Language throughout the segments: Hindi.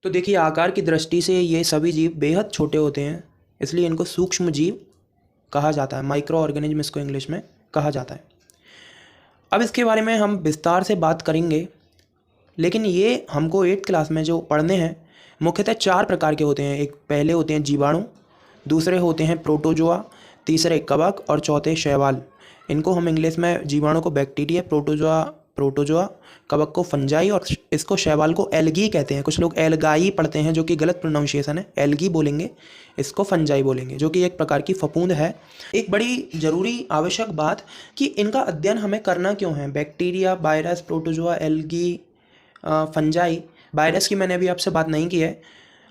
तो देखिए, आकार की दृष्टि से ये सभी जीव बेहद छोटे होते हैं, इसलिए इनको सूक्ष्म जीव कहा जाता है। माइक्रो ऑर्गेनिज्म इसको इंग्लिश में कहा जाता है। अब इसके बारे में हम विस्तार से बात करेंगे, लेकिन ये हमको 8th क्लास में जो पढ़ने हैं मुख्यतः 4 प्रकार के होते हैं। एक पहले होते हैं जीवाणु, दूसरे होते हैं प्रोटोजोआ, तीसरे कवक और चौथे शैवाल। इनको हम इंग्लिश में जीवाणु को बैक्टीरिया, प्रोटोजोआ, कवक को फंजाई और इसको शैवाल को एल्गी कहते हैं। कुछ लोग एल्गाई पढ़ते हैं जो कि गलत प्रोनाउंसिएशन है, एल्गी बोलेंगे, इसको फंजाई बोलेंगे, जो कि एक प्रकार की फफूंद है। एक बड़ी ज़रूरी आवश्यक बात कि इनका अध्ययन हमें करना क्यों है। Bacteria, virus, protozoa, algae, fungi. Virus की मैंने अभी आपसे बात नहीं की है।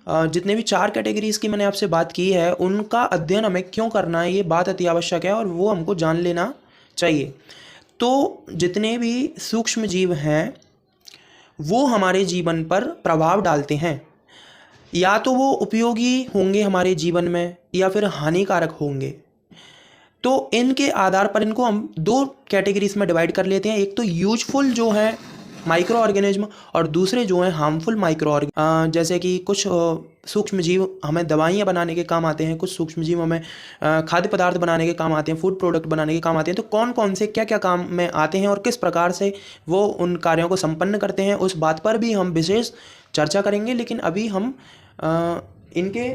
जितने भी 4 कैटेगरीज़ की मैंने आपसे बात की है, उनका अध्ययन हमें क्यों करना है, ये बात अति आवश्यक है और वो हमको जान लेना चाहिए। तो जितने भी सूक्ष्म जीव हैं वो हमारे जीवन पर प्रभाव डालते हैं। या तो वो उपयोगी होंगे हमारे जीवन में या फिर हानिकारक होंगे। तो इनके आधार पर इनको हम 2 कैटेगरीज में डिवाइड कर लेते हैं। एक तो यूजफुल जो है माइक्रो ऑर्गेनिज्म और दूसरे जो हैं हार्मफुल माइक्रो ऑर्गेनिज्म। जैसे कि कुछ सूक्ष्म जीव हमें दवाइयाँ बनाने के काम आते हैं, कुछ सूक्ष्म जीव हमें खाद्य पदार्थ बनाने के काम आते हैं, फूड प्रोडक्ट बनाने के काम आते हैं। तो कौन कौन से क्या क्या काम में आते हैं और किस प्रकार से वो उन कार्यों को संपन्न करते हैं, उस बात पर भी हम विशेष चर्चा करेंगे। लेकिन अभी हम इनके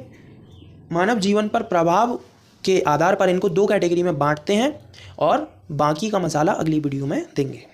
मानव जीवन पर प्रभाव के आधार पर इनको 2 कैटेगरी में बांटते हैं और बाकी का मसाला अगली वीडियो में देंगे।